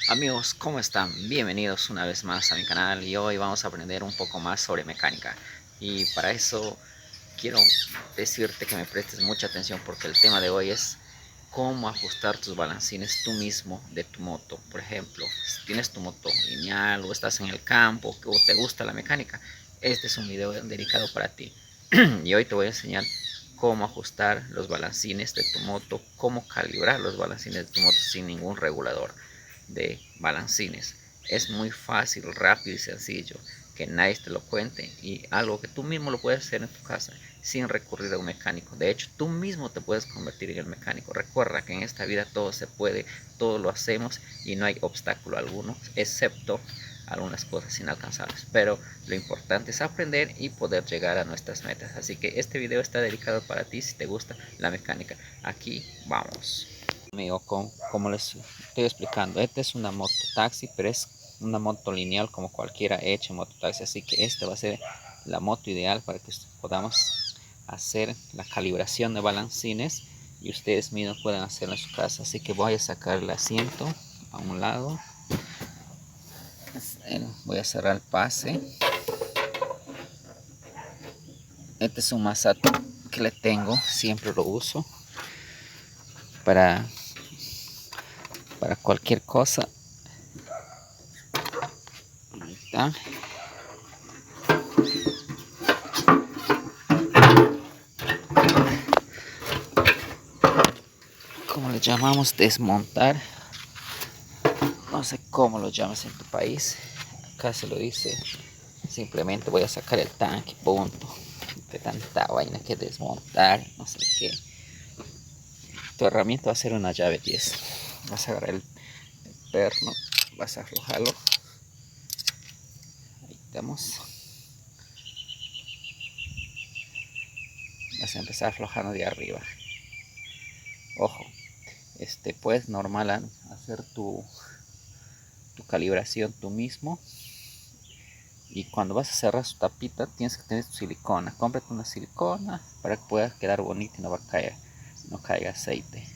Amigos, ¿cómo están? Bienvenidos una vez más a mi canal y hoy vamos a aprender un poco más sobre mecánica. Y para eso quiero decirte que me prestes mucha atención porque el tema de hoy es cómo ajustar tus balancines tú mismo de tu moto. Por ejemplo, si tienes tu moto lineal o estás en el campo o te gusta la mecánica, este es un video dedicado para ti. Y hoy te voy a enseñar cómo ajustar los balancines de tu moto, cómo calibrar los balancines de tu moto sin ningún regulador de balancines. Es muy fácil, rápido y sencillo, que nadie te lo cuente y algo que tú mismo lo puedes hacer en tu casa sin recurrir a un mecánico. De hecho, tú mismo te puedes convertir en el mecánico. Recuerda que en esta vida todo se puede, todo lo hacemos y no hay obstáculo alguno, excepto algunas cosas inalcanzables, pero lo importante es aprender y poder llegar a nuestras metas. Así que este video está dedicado para ti si te gusta la mecánica. Aquí vamos. Amigo, como les estoy explicando, esta es una moto taxi, pero es una moto lineal como cualquiera hecha en mototaxi, así que esta va a ser la moto ideal para que podamos hacer la calibración de balancines y ustedes mismos puedan hacerlo en su casa. Así que voy a sacar el asiento a un lado, voy a cerrar el pase. Este es un Masato que le tengo, siempre lo uso para cualquier cosa. Ahí está. Como le llamamos, desmontar. No sé cómo lo llamas en tu país. Acá se lo dice. Simplemente voy a sacar el tanque, punto. De tanta vaina que desmontar, no sé qué. Tu herramienta va a ser una llave 10. Vas a agarrar el perno, vas a aflojarlo. Ahí estamos. Vas a empezar aflojando de arriba. Ojo, puedes normal hacer tu calibración tú mismo. Y cuando vas a cerrar su tapita tienes que tener tu silicona. Cómprate una silicona para que pueda quedar bonito y no va a caer, no caiga aceite.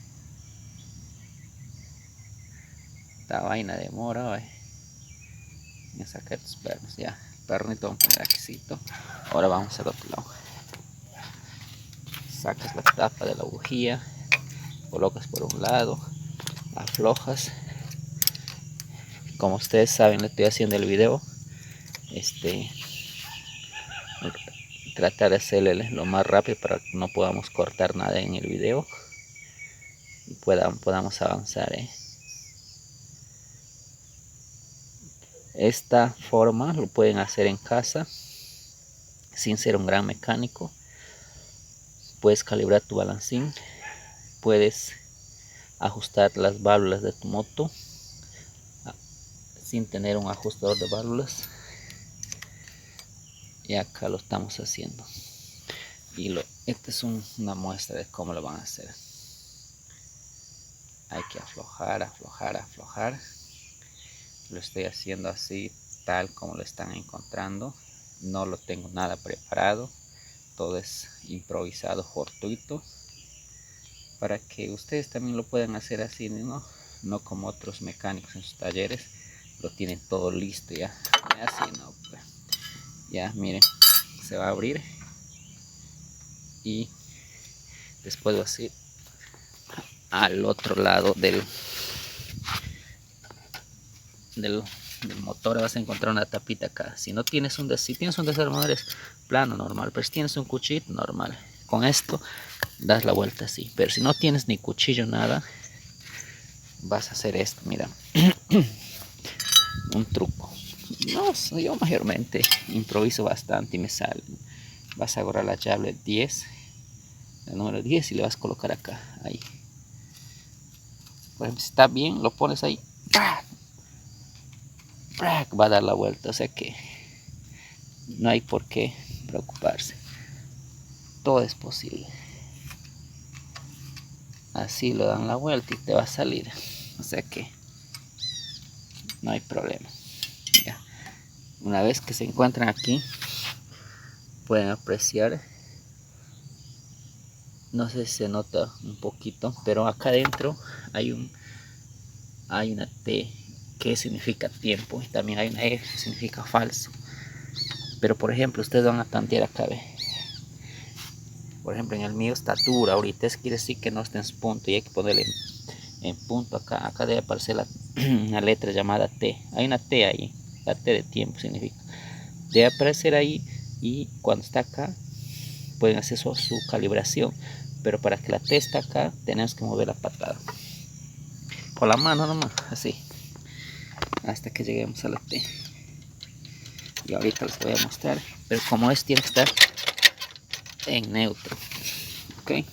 Esta vaina demora, voy a sacar tus pernos ya. Pernito vamos a poner aquícito. Ahora vamos al otro lado. Sacas la tapa de la bujía, colocas por un lado, aflojas. Como ustedes saben, le estoy haciendo el video. Tratar de hacerle lo más rápido para que no podamos cortar nada en el video y podamos avanzar. Esta forma lo pueden hacer en casa sin ser un gran mecánico. Puedes calibrar tu balancín, puedes ajustar las válvulas de tu moto sin tener un ajustador de válvulas. Y acá lo estamos haciendo. Y esta es una muestra de cómo lo van a hacer. Hay que aflojar, aflojar, aflojar. Lo estoy haciendo así, tal como lo están encontrando. No lo tengo nada preparado. Todo es improvisado, fortuito. Para que ustedes también lo puedan hacer así, no como otros mecánicos en sus talleres. Lo tienen todo listo ya. Así no, pues. Ya miren, se va a abrir. Y después va a ir al otro lado del motor. Vas a encontrar una tapita acá. Si no tienes si tienes un desarmador es plano normal, pero si tienes un cuchillo normal, con esto das la vuelta así. Pero si no tienes ni cuchillo nada, vas a hacer esto, mira. Un truco. No, yo mayormente improviso bastante y me sale. Vas a agarrar la llave 10, el número 10, y le vas a colocar acá, ahí. Por ejemplo, si está bien, lo pones ahí, va a dar la vuelta, o sea que no hay por qué preocuparse. Todo es posible. Así lo dan la vuelta y te va a salir, o sea que no hay problema. Ya. Una vez que se encuentran aquí, pueden apreciar, no sé si se nota un poquito, pero acá adentro hay una T que significa tiempo, y también hay una F que significa falso. Pero por ejemplo, ustedes van a tantear acá, ¿ve? Por ejemplo, en el mío está dura ahorita, eso quiere decir que no está en su punto y hay que ponerle en punto acá. Acá debe aparecer una letra llamada T. Hay una T ahí, la T de tiempo significa. Debe aparecer ahí, y cuando está acá pueden hacer su calibración. Pero para que la T esté acá tenemos que mover la patada con la mano nomás, así, hasta que lleguemos a la T. Y ahorita les voy a mostrar, pero como es, tiene que estar en neutro, ok.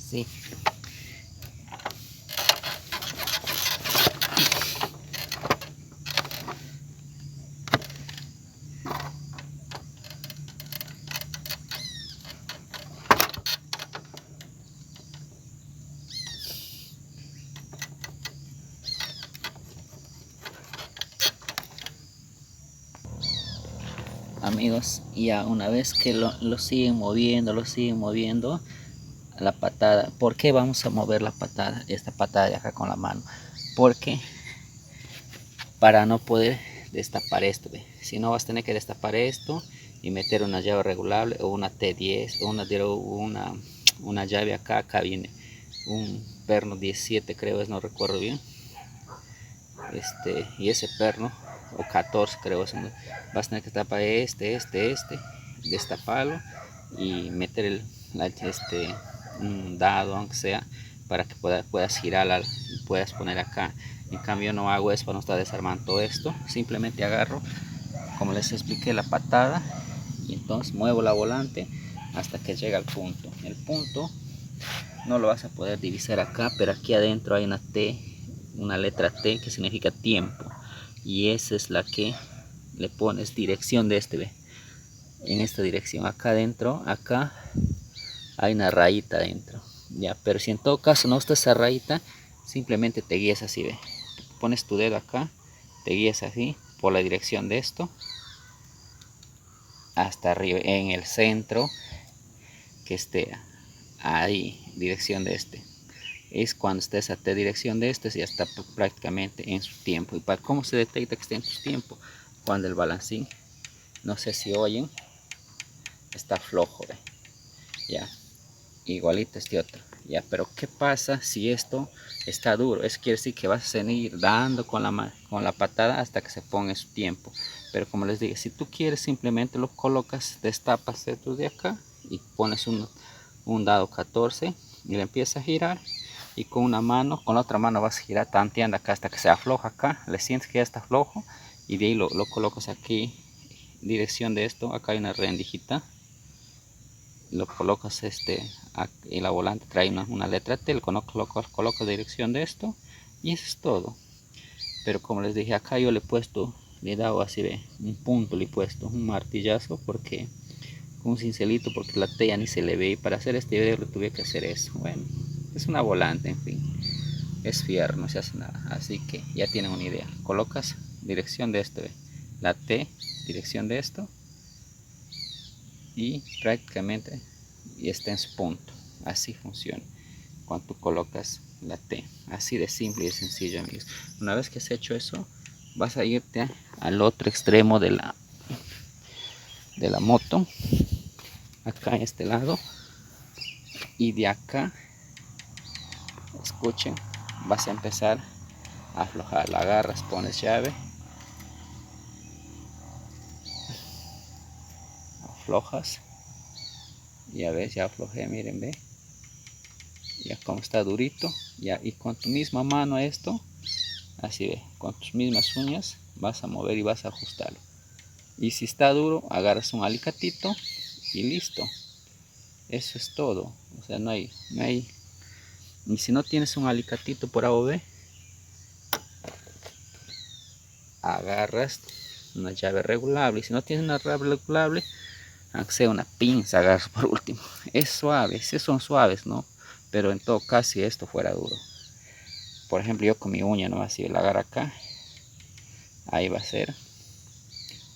Sí. Amigos, ya una vez que lo siguen moviendo la patada. ¿Por qué vamos a mover la patada, esta patada de acá con la mano? Porque para no poder destapar esto, ¿ve? Si no, vas a tener que destapar esto y meter una llave regulable o una T10 o una llave acá. Acá viene un perno 17, creo es, no recuerdo bien, y ese perno, o 14 creo es, vas a tener que tapar destaparlo y meter un dado, aunque sea, para que puedas girar y puedas poner acá. En cambio no hago eso para no estar desarmando todo esto, simplemente agarro, como les expliqué, la patada y entonces muevo la volante hasta que llega al punto. El punto no lo vas a poder divisar acá, pero aquí adentro hay una T, una letra T que significa tiempo, y esa es la que le pones dirección de ¿ve? En esta dirección, acá adentro, acá hay una rayita adentro, ya. Pero si en todo caso no está esa rayita, simplemente te guías así, ¿ve? Pones tu dedo acá, te guías así por la dirección de esto hasta arriba, en el centro, que esté ahí, dirección de es cuando estés a T dirección de ya está prácticamente en su tiempo. ¿Y para cómo se detecta que está en su tiempo? Cuando el balancín, no sé si oyen, está flojo, ¿ve? Ya, igualito este otro, ya. Pero ¿qué pasa si esto está duro? Eso quiere decir que vas a seguir dando con la patada hasta que se ponga en su tiempo. Pero como les dije, si tú quieres, simplemente lo colocas, destapas esto de acá y pones un dado 14 y le empiezas a girar, y con la otra mano vas a girar tanteando acá hasta que se afloja acá, le sientes que ya está flojo, y de ahí lo colocas aquí, dirección de esto, acá hay una rendijita, lo colocas y la volante trae una letra T, lo colocas dirección de esto, y eso es todo. Pero como les dije, acá yo le he dado así, ve, un punto, le he puesto un martillazo, porque un cincelito, porque la T ya ni se le ve, y para hacer este video le tuve que hacer eso. Bueno, es una volante, en fin, es fierro, no se hace nada. Así que ya tienen una idea, colocas dirección de esto, ¿ve? La T, dirección de esto, y prácticamente ya está en su punto. Así funciona cuando tú colocas la T, así de simple y de sencillo, amigos. Una vez que has hecho eso, vas a irte al otro extremo de la moto, acá en este lado, y de acá, escuchen, vas a empezar a aflojar. La agarras, pones llave, aflojas, ya ves, ya aflojé, miren, ve, ya como está durito, ya. Y con tu misma mano esto, así, ve, con tus mismas uñas vas a mover y vas a ajustarlo. Y si está duro, agarras un alicatito y listo. Eso es todo. O sea, no hay. Y si no tienes un alicatito por A o B, agarras una llave regulable. Y si no tienes una llave regulable, aunque sea una pinza, agarras por último. Es suave, sí son suaves, ¿no? Pero en todo caso, si esto fuera duro, por ejemplo, yo con mi uña nomás, si la agarro acá, ahí va a ser.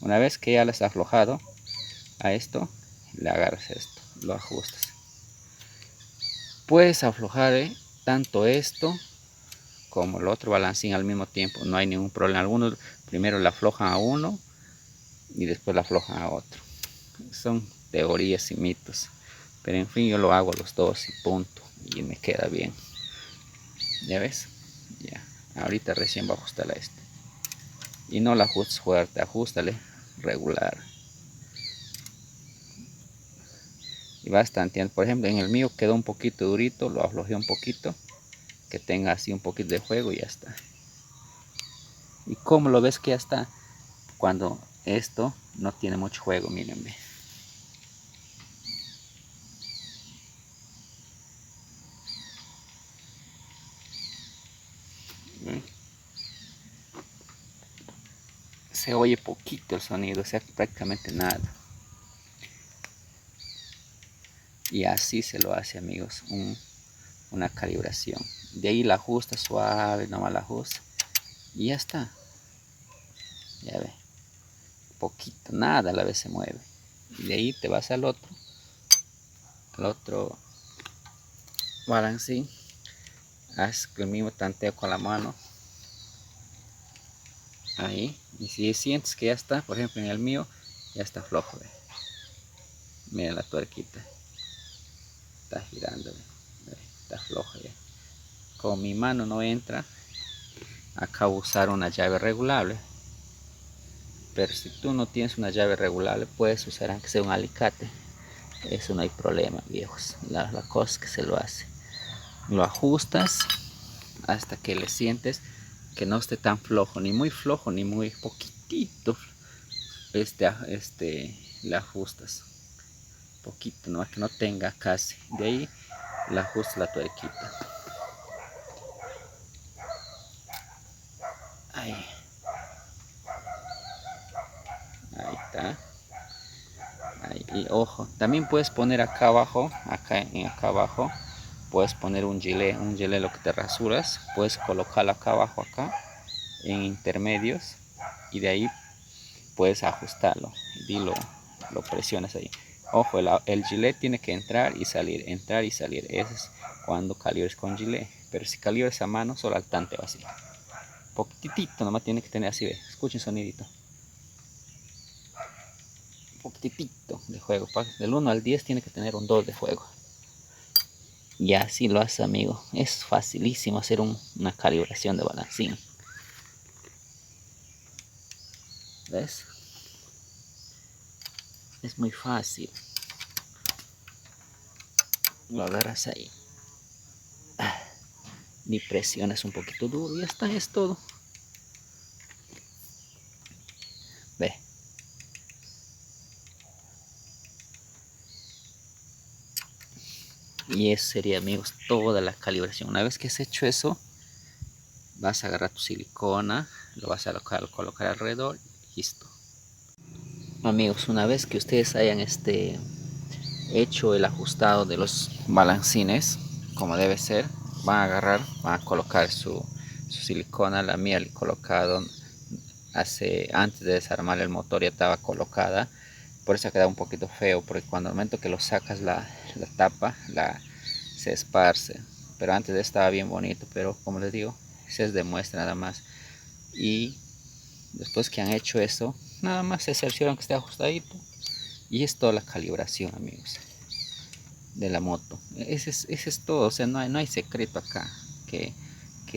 Una vez que ya las has aflojado a esto, le agarras esto, lo ajustas. puedes aflojar tanto esto como el otro balancín al mismo tiempo, no hay ningún problema. Algunos primero le aflojan a uno y después le aflojan a otro. Son teorías y mitos, pero en fin, yo lo hago a los dos y punto, y me queda bien. ¿Ya ves? Ya, ahorita recién va a ajustar a este. Y no la ajustes fuerte, ajustale regular. Y vas tanteando. Por ejemplo, en el mío quedó un poquito durito, lo aflojé un poquito, que tenga así un poquito de juego y ya está. ¿Y cómo lo ves que ya está? Cuando esto no tiene mucho juego, mírenme. Se oye poquito el sonido, o sea, prácticamente nada. Y así se lo hace, amigos, una calibración. De ahí la ajusta suave, nomás la ajusta. Y ya está. Ya ve. Poquito, nada a la vez se mueve. Y de ahí te vas al otro balancín. Haz el mismo tanteo con la mano. Ahí. Y si sientes que ya está, por ejemplo en el mío, ya está flojo. Ve. Mira la tuerquita. Está girando. Ve. Está floja ya. Como mi mano no entra, acabo de usar una llave regulable. Pero si tú no tienes una llave regulable, puedes usar aunque sea un alicate. Eso no hay problema, viejos. La cosa es que se lo hace. Lo ajustas hasta que le sientes que no esté tan flojo, ni muy flojo, ni muy poquitito. Le ajustas poquito, no que no tenga casi. De ahí le ajustas la tuerquita. Ahí. Ahí está. Ahí. Y ojo, también puedes poner acá abajo, acá abajo, puedes poner un gilet lo que te rasuras, puedes colocarlo acá abajo, acá, en intermedios, y de ahí puedes ajustarlo, y lo presionas ahí. Ojo, el gilet tiene que entrar y salir, eso es cuando calibres con gilet, pero si calibres a mano, solo al tanteo así, poquitito, nomás tiene que tener así, ve, escuchen sonidito. Poquitito de juego, del 1 al 10 tiene que tener un 2 de juego. Y así lo hace, amigo. Es facilísimo hacer una calibración de balancín. ¿Ves? Es muy fácil. Lo agarras ahí. Ni presionas un poquito duro y ya está, es todo. Ve. Y eso sería, amigos, toda la calibración. Una vez que has hecho eso, vas a agarrar tu silicona, lo vas a colocar alrededor y listo. Amigos, una vez que ustedes hayan hecho el ajustado de los balancines como debe ser, van a agarrar, van a colocar su silicona. La mía le he colocado antes de desarmar el motor, ya estaba colocada, por eso ha quedado un poquito feo, porque cuando al momento que lo sacas la tapa se esparce, pero antes de estaba bien bonito, pero como les digo, se es de muestra nada más. Y después que han hecho eso, nada más se cercioran que esté ajustadito y es toda la calibración, amigos, de la moto. Ese es todo, o sea, no hay secreto acá que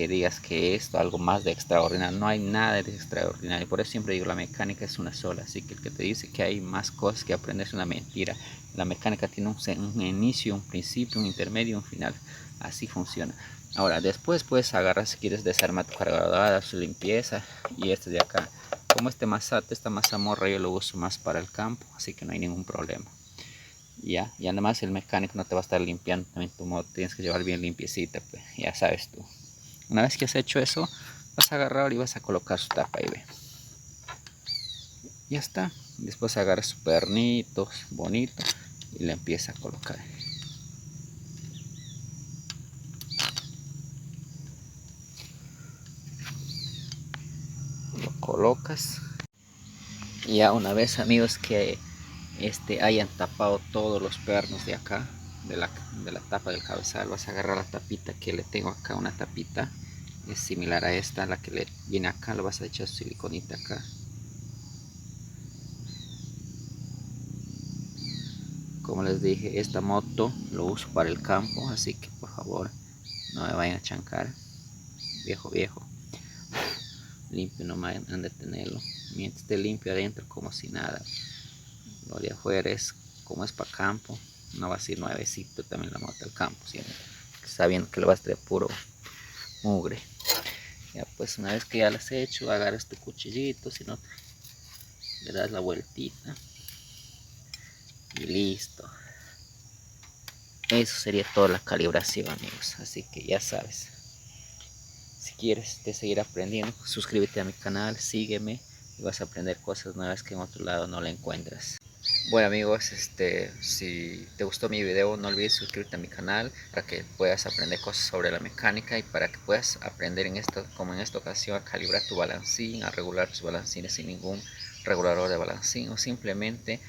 digas que esto algo más de extraordinario. No hay nada de extraordinario, por eso siempre digo, la mecánica es una sola, así que el que te dice que hay más cosas que aprender es una mentira. La mecánica tiene un inicio, un principio, un intermedio, un final, así funciona. Ahora después puedes agarrar, si quieres, desarmar tu cargador, su limpieza. Y este de acá, como esta mazamorra yo lo uso más para el campo, así que no hay ningún problema. Ya, y además el mecánico no te va a estar limpiando también tu moto, tienes que llevar bien limpiecita, pues, ya sabes tú. Una vez que has hecho eso, vas a agarrar y vas a colocar su tapa ahí, ve. Ya está. Después agarras su pernito bonito y le empieza a colocar. Lo colocas. Y ya una vez, amigos, que hayan tapado todos los pernos de acá, de la tapa del cabezal, vas a agarrar la tapita que le tengo acá, una tapita es similar a esta, la que le viene acá, lo vas a echar su siliconita acá. Como les dije, esta moto lo uso para el campo, así que por favor no me vayan a chancar. Viejo, limpio, no me han de tenerlo. Mientras esté limpio adentro, como si nada. Lo de afuera es como es para campo, no va a ser nuevecito también la moto al campo, siempre sabiendo que lo vas a traer puro mugre. Ya pues una vez que ya las he hecho, agarras tu cuchillito, si no le das la vueltita y listo. Eso sería toda la calibración, amigos, así que ya sabes. Si quieres seguir aprendiendo, suscríbete a mi canal, sígueme y vas a aprender cosas nuevas que en otro lado no la encuentras. Bueno amigos, si te gustó mi video no olvides suscribirte a mi canal para que puedas aprender cosas sobre la mecánica y para que puedas aprender como en esta ocasión, a calibrar tu balancín, a regular tus balancines sin ningún regulador de balancín o simplemente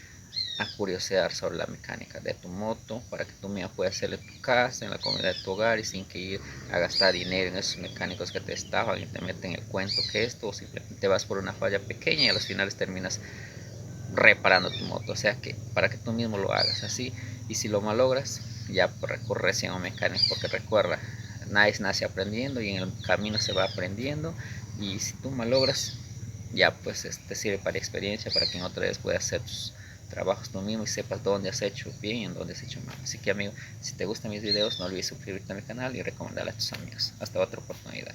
a curiosear sobre la mecánica de tu moto para que tú mismo puedas hacerle tu casa, en la comodidad de tu hogar y sin que ir a gastar dinero en esos mecánicos que te estafan y te meten el cuento que esto o simplemente te vas por una falla pequeña y a los finales terminas reparando tu moto. O sea que para que tú mismo lo hagas así y si lo malogras ya recurre recién a un mecánico porque recuerda, nadie nace aprendiendo y en el camino se va aprendiendo y si tú malogras ya pues te sirve para experiencia para que en otra vez puedas hacer tus trabajos tú mismo y sepas dónde has hecho bien y en dónde has hecho mal. Así que amigo, si te gustan mis videos no olvides suscribirte a mi canal y recomendarle a tus amigos. Hasta otra oportunidad.